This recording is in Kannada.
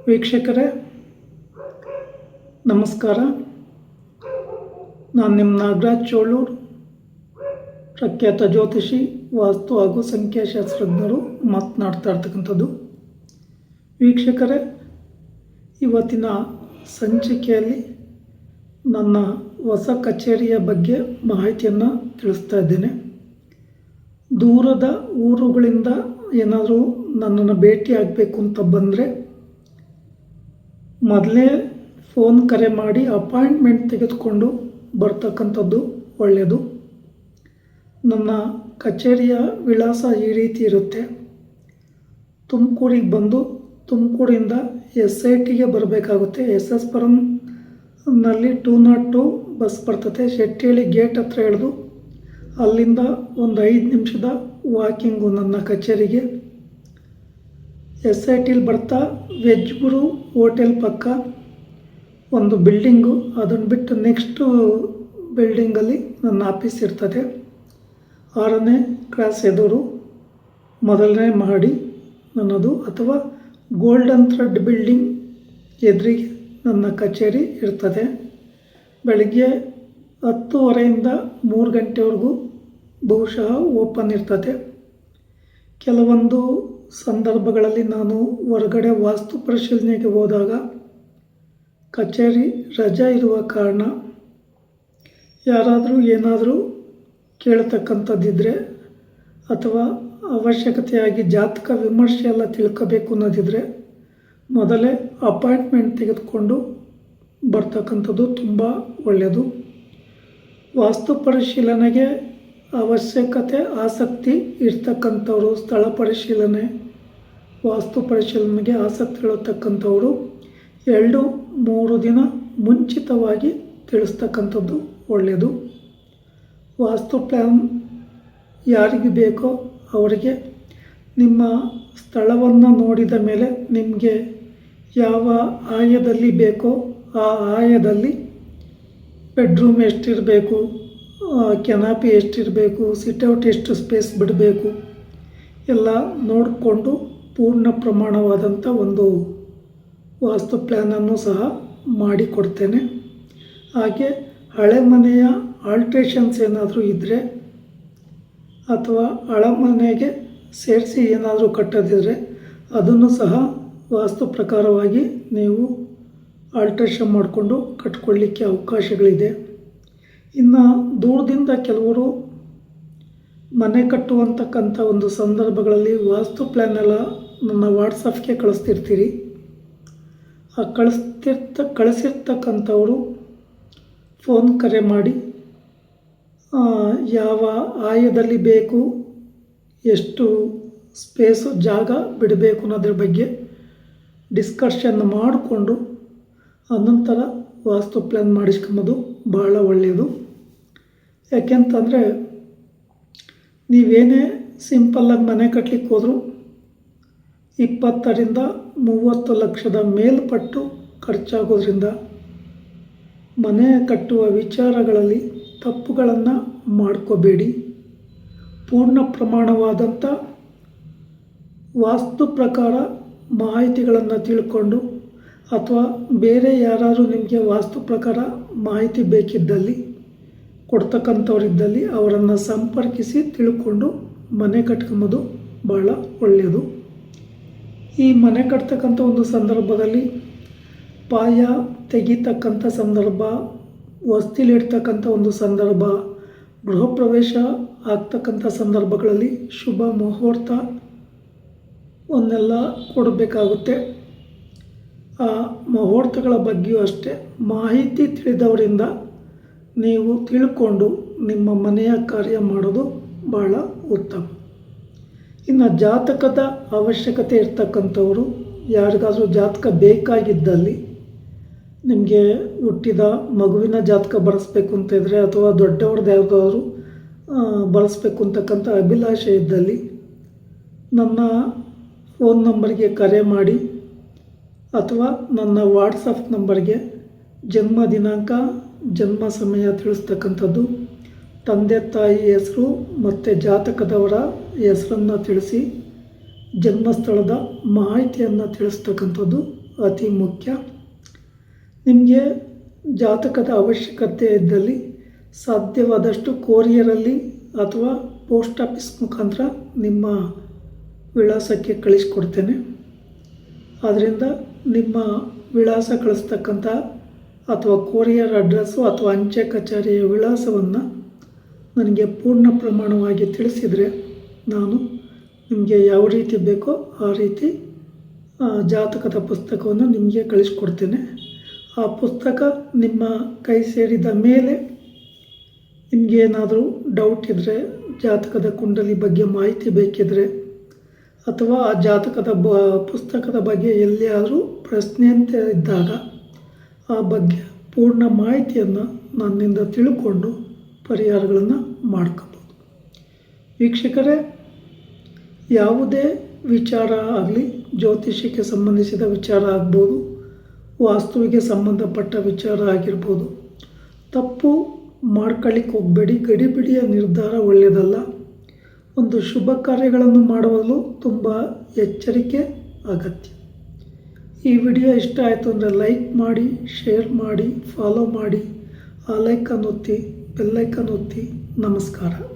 ವೀಕ್ಷಕರೇ ನಮಸ್ಕಾರ. ನಾನು ನಿಮ್ಮ ನಾಗರಾಜ್ ಚೋಳೂರು, ಪ್ರಖ್ಯಾತ ಜ್ಯೋತಿಷಿ, ವಾಸ್ತು ಹಾಗೂ ಸಂಖ್ಯಾಶಾಸ್ತ್ರಜ್ಞರು ಮಾತನಾಡ್ತಾ ಇರ್ತಕ್ಕಂಥದ್ದು. ವೀಕ್ಷಕರೇ, ಇವತ್ತಿನ ಸಂಚಿಕೆಯಲ್ಲಿ ನನ್ನ ಹೊಸ ಕಚೇರಿಯ ಬಗ್ಗೆ ಮಾಹಿತಿಯನ್ನು ತಿಳಿಸ್ತಾ ಇದ್ದೇನೆ. ದೂರದ ಊರುಗಳಿಂದ ಏನಾದರೂ ನನ್ನನ್ನು ಭೇಟಿ ಆಗಬೇಕು ಅಂತ ಬಂದರೆ ಮೊದಲೇ ಫೋನ್ ಕರೆ ಮಾಡಿ ಅಪಾಯಿಂಟ್ಮೆಂಟ್ ತೆಗೆದುಕೊಂಡು ಬರ್ತಕ್ಕಂಥದ್ದು ಒಳ್ಳೆಯದು. ನನ್ನ ಕಚೇರಿಯ ವಿಳಾಸ ಈ ರೀತಿ ಇರುತ್ತೆ. ತುಮಕೂರಿಗೆ ಬಂದು ತುಮಕೂರಿಂದ SITಗೆ ಬರಬೇಕಾಗುತ್ತೆ. SS ಪುರಂನಲ್ಲಿ 202 ಬಸ್ ಬರ್ತದೆ. ಶೆಟ್ಟಿಹಳ್ಳಿ ಗೇಟ್ ಹತ್ರ ಇಳಿದು ಅಲ್ಲಿಂದ ಒಂದು 5 ನಿಮಿಷದ ವಾಕಿಂಗು ನನ್ನ ಕಚೇರಿಗೆ. SITಲಿ ಬರ್ತಾ ವೆಜ್ ಗುರು ಹೋಟೆಲ್ ಪಕ್ಕ ಒಂದು ಬಿಲ್ಡಿಂಗು, ಅದನ್ನು ಬಿಟ್ಟು ನೆಕ್ಸ್ಟು ಬಿಲ್ಡಿಂಗಲ್ಲಿ ನನ್ನ ಆಫೀಸ್ ಇರ್ತದೆ. 6ನೇ ಕ್ರಾಸ್ ಎದುರು ಮೊದಲನೇ ಮಹಡಿ ನನ್ನದು, ಅಥವಾ ಗೋಲ್ಡನ್ ಥ್ರೆಡ್ ಬಿಲ್ಡಿಂಗ್ ಎದುರಿಗೆ ನನ್ನ ಕಚೇರಿ ಇರ್ತದೆ. ಬೆಳಗ್ಗೆ 10:30ಯಿಂದ 3 ಗಂಟೆವರೆಗೂ ಬಹುಶಃ ಓಪನ್ ಇರ್ತದೆ. ಕೆಲವೊಂದು ಸಂದರ್ಭಗಳಲ್ಲಿ ನಾನು ಹೊರಗಡೆ ವಾಸ್ತು ಪರಿಶೀಲನೆಗೆ ಹೋದಾಗ ಕಚೇರಿ ರಜೆ ಇರುವ ಕಾರಣ ಯಾರಾದರೂ ಏನಾದರೂ ಕೇಳ್ತಕ್ಕಂಥದ್ದಿದ್ದರೆ ಅಥವಾ ಅವಶ್ಯಕತೆಯಾಗಿ ಜಾತಕ ವಿಮರ್ಶೆ ಎಲ್ಲ ತಿಳ್ಕೋಬೇಕು ಅನ್ನೋದಿದ್ದರೆ ಮೊದಲೇ ಅಪಾಯಿಂಟ್ಮೆಂಟ್ ತೆಗೆದುಕೊಂಡು ಬರ್ತಕ್ಕಂಥದ್ದು ತುಂಬ ಒಳ್ಳೆಯದು. ವಾಸ್ತು ಪರಿಶೀಲನೆಗೆ ಅವಶ್ಯಕತೆ ಆಸಕ್ತಿ ಇರ್ತಕ್ಕಂಥವ್ರು, ಸ್ಥಳ ಪರಿಶೀಲನೆ, ವಾಸ್ತು ಪರಿಶೀಲನೆಗೆ ಆಸಕ್ತಿ ಇರತಕ್ಕಂಥವರು 2-3 ದಿನ ಮುಂಚಿತವಾಗಿ ತಿಳಿಸ್ತಕ್ಕಂಥದ್ದು ಒಳ್ಳೆಯದು. ವಾಸ್ತು ಪ್ಲ್ಯಾನ್ ಯಾರಿಗೆ ಬೇಕೋ ಅವರಿಗೆ ನಿಮ್ಮ ಸ್ಥಳವನ್ನು ನೋಡಿದ ಮೇಲೆ ನಿಮಗೆ ಯಾವ ಆಯದಲ್ಲಿ ಬೇಕೋ ಆ ಆಯದಲ್ಲಿ ಬೆಡ್ರೂಮ್ ಎಷ್ಟಿರಬೇಕು, ಕೆನಾಪಿ ಎಷ್ಟಿರಬೇಕು, ಸಿಟ್ಔಟ್ ಎಷ್ಟು ಸ್ಪೇಸ್ ಬಿಡಬೇಕು ಎಲ್ಲ ನೋಡಿಕೊಂಡು ಪೂರ್ಣ ಪ್ರಮಾಣವಾದಂಥ ಒಂದು ವಾಸ್ತು ಪ್ಲ್ಯಾನನ್ನು ಸಹ ಮಾಡಿಕೊಡ್ತೇನೆ. ಹಾಗೆ ಹಳೆ ಮನೆಯ ಆಲ್ಟ್ರೇಷನ್ಸ್ ಏನಾದರೂ ಇದ್ದರೆ ಅಥವಾ ಹಳೆ ಮನೆಗೆ ಸೇರಿಸಿ ಏನಾದರೂ ಕಟ್ಟೋದಿದ್ರೆ ಅದನ್ನು ಸಹ ವಾಸ್ತು ಪ್ರಕಾರವಾಗಿ ನೀವು ಆಲ್ಟ್ರೇಷನ್ ಮಾಡಿಕೊಂಡು ಕಟ್ಕೊಳ್ಳಿಕ್ಕೆ ಅವಕಾಶಗಳಿದೆ. ಇನ್ನು ದೂರದಿಂದ ಕೆಲವರು ಮನೆ ಕಟ್ಟುವಂತಕ್ಕಂಥ ಒಂದು ಸಂದರ್ಭಗಳಲ್ಲಿ ವಾಸ್ತು ಪ್ಲ್ಯಾನ್ ಎಲ್ಲ ನನ್ನ ವಾಟ್ಸಪ್ಗೆ ಕಳಿಸ್ತಿರ್ತೀರಿ. ಆ ಕಳಿಸಿರ್ತಕ್ಕಂಥವರು ಫೋನ್ ಕರೆ ಮಾಡಿ ಯಾವ ಆಯದಲ್ಲಿ ಬೇಕು, ಎಷ್ಟು ಸ್ಪೇಸು ಜಾಗ ಬಿಡಬೇಕು ಅನ್ನೋದ್ರ ಬಗ್ಗೆ ಡಿಸ್ಕಷನ್ ಮಾಡಿಕೊಂಡು ಅನಂತರ ವಾಸ್ತು ಪ್ಲ್ಯಾನ್ ಮಾಡಿಸ್ಕೊಂಬೋದು ಭಾಳ ಒಳ್ಳೆಯದು. ಯಾಕೆಂತಂದರೆ ನೀವೇನೇ ಸಿಂಪಲ್ಲಾಗಿ ಮನೆ ಕಟ್ಟಲಿಕ್ಕೆ ಹೋದರೂ 20ರಿಂದ 30 ಲಕ್ಷದ ಮೇಲ್ಪಟ್ಟು ಖರ್ಚಾಗೋದ್ರಿಂದ ಮನೆ ಕಟ್ಟುವ ವಿಚಾರಗಳಲ್ಲಿ ತಪ್ಪುಗಳನ್ನು ಮಾಡ್ಕೋಬೇಡಿ. ಪೂರ್ಣ ಪ್ರಮಾಣವಾದಂಥ ವಾಸ್ತು ಪ್ರಕಾರ ಮಾಹಿತಿಗಳನ್ನು ತಿಳ್ಕೊಂಡು ಅಥವಾ ಬೇರೆ ಯಾರಾದರೂ ನಿಮಗೆ ವಾಸ್ತು ಪ್ರಕಾರ ಮಾಹಿತಿ ಬೇಕಿದ್ದಲ್ಲಿ ಕೊಡ್ತಕ್ಕಂಥವರಿದ್ದಲ್ಲಿ ಅವರನ್ನು ಸಂಪರ್ಕಿಸಿ ತಿಳ್ಕೊಂಡು ಮನೆ ಕಟ್ಕೊಂಬೋದು ಭಾಳ ಒಳ್ಳೆಯದು. ಈ ಮನೆ ಕಟ್ತಕ್ಕಂಥ ಒಂದು ಸಂದರ್ಭದಲ್ಲಿ ಪಾಯ ತೆಗಿತಕ್ಕಂಥ ಸಂದರ್ಭ, ವಸ್ತಿಲಿಡ್ತಕ್ಕಂಥ ಒಂದು ಸಂದರ್ಭ, ಗೃಹ ಪ್ರವೇಶ ಆಗ್ತಕ್ಕಂಥ ಸಂದರ್ಭಗಳಲ್ಲಿ ಶುಭ ಮುಹೂರ್ತ ಒಂದೆಲ್ಲ ಕೊಡಬೇಕಾಗುತ್ತೆ. ಆ ಮುಹೂರ್ತಗಳ ಬಗ್ಗೆಯೂ ಅಷ್ಟೇ ಮಾಹಿತಿ ತಿಳಿದವರಿಂದ ನೀವು ತಿಳ್ಕೊಂಡು ನಿಮ್ಮ ಮನೆಯ ಕಾರ್ಯ ಮಾಡೋದು ಭಾಳ ಉತ್ತಮ. ಇನ್ನು ಜಾತಕದ ಅವಶ್ಯಕತೆ ಇರ್ತಕ್ಕಂಥವರು ಯಾರಿಗಾದರೂ ಜಾತಕ ಬೇಕಾಗಿದ್ದಲ್ಲಿ, ನಿಮಗೆ ಹುಟ್ಟಿದ ಮಗುವಿನ ಜಾತಕ ಬರೆಸ್ಬೇಕು ಅಂತ ಇದ್ದರೆ ಅಥವಾ ದೊಡ್ಡವ್ರದ್ದು ಯಾವುದಾದ್ರೂ ಬರೆಸ್ಬೇಕು ಅಂತಕ್ಕಂಥ ಅಭಿಲಾಷೆ ಇದ್ದಲ್ಲಿ ನನ್ನ ಫೋನ್ ನಂಬರ್ಗೆ ಕರೆ ಮಾಡಿ ಅಥವಾ ನನ್ನ ವಾಟ್ಸಪ್ ನಂಬರ್ಗೆ ಜನ್ಮ ದಿನಾಂಕ, ಜನ್ಮ ಸಮಯ ತಿಳಿಸ್ತಕ್ಕಂಥದ್ದು, ತಂದೆ ತಾಯಿ ಹೆಸರು ಮತ್ತು ಜಾತಕದವರ ಹೆಸರನ್ನು ತಿಳಿಸಿ ಜನ್ಮಸ್ಥಳದ ಮಾಹಿತಿಯನ್ನು ತಿಳಿಸ್ತಕ್ಕಂಥದ್ದು ಅತಿ ಮುಖ್ಯ. ನಿಮಗೆ ಜಾತಕದ ಅವಶ್ಯಕತೆ ಇದ್ದಲ್ಲಿ ಸಾಧ್ಯವಾದಷ್ಟು ಕೊರಿಯರಲ್ಲಿ ಅಥವಾ ಪೋಸ್ಟ್ ಆಫೀಸ್ ಮುಖಾಂತರ ನಿಮ್ಮ ವಿಳಾಸಕ್ಕೆ ಕಳಿಸ್ಕೊಡ್ತೇನೆ. ಆದ್ದರಿಂದ ನಿಮ್ಮ ವಿಳಾಸ ಕಳಿಸ್ತಕ್ಕಂಥ ಅಥವಾ ಕೊರಿಯರ್ ಅಡ್ರೆಸ್ಸು ಅಥವಾ ಅಂಚೆ ಕಚೇರಿಯ ವಿಳಾಸವನ್ನು ನನಗೆ ಪೂರ್ಣ ಪ್ರಮಾಣವಾಗಿ ತಿಳಿಸಿದರೆ ನಾನು ನಿಮಗೆ ಯಾವ ರೀತಿ ಬೇಕೋ ಆ ರೀತಿ ಜಾತಕದ ಪುಸ್ತಕವನ್ನು ನಿಮಗೆ ಕಳಿಸ್ಕೊಡ್ತೇನೆ. ಆ ಪುಸ್ತಕ ನಿಮ್ಮ ಕೈ ಸೇರಿದ ಮೇಲೆ ನಿಮಗೇನಾದರೂ ಡೌಟ್ ಇದ್ದರೆ, ಜಾತಕದ ಕುಂಡಲಿ ಬಗ್ಗೆ ಮಾಹಿತಿ ಬೇಕಿದ್ದರೆ ಅಥವಾ ಆ ಜಾತಕದ ಪುಸ್ತಕದ ಬಗ್ಗೆ ಎಲ್ಲಿಯಾದರೂ ಪ್ರಶ್ನೆ ಅಂತ ಇದ್ದಾಗ ಆ ಬಗ್ಗೆ ಪೂರ್ಣ ಮಾಹಿತಿಯನ್ನು ನನ್ನಿಂದ ತಿಳ್ಕೊಂಡು ಪರಿಹಾರಗಳನ್ನು ಮಾಡ್ಕೋಬೋದು. ವೀಕ್ಷಕರೇ, ಯಾವುದೇ ವಿಚಾರ ಆಗಲಿ, ಜ್ಯೋತಿಷ್ಯಕ್ಕೆ ಸಂಬಂಧಿಸಿದ ವಿಚಾರ ಆಗ್ಬೋದು, ವಾಸ್ತುವಿಗೆ ಸಂಬಂಧಪಟ್ಟ ವಿಚಾರ ಆಗಿರ್ಬೋದು, ತಪ್ಪು ಮಾಡ್ಕೊಳ್ಳಿಕ್ಕೆ ಹೋಗಬೇಡಿ. ಗಡಿಬಿಡಿಯ ನಿರ್ಧಾರ ಒಳ್ಳೆಯದಲ್ಲ. ಒಂದು ಶುಭ ಕಾರ್ಯಗಳನ್ನು ಮಾಡುವಲು ತುಂಬ ಎಚ್ಚರಿಕೆ ಅಗತ್ಯ. ಈ ವಿಡಿಯೋ ಇಷ್ಟ ಆಯಿತು ಅಂದರೆ ಲೈಕ್ ಮಾಡಿ, ಶೇರ್ ಮಾಡಿ, ಫಾಲೋ ಮಾಡಿ, ಆ ಲೈಕನ್ನು ಒತ್ತಿ, ಬೆಲ್ಲೈಕನ್ ಒತ್ತಿ. ನಮಸ್ಕಾರ.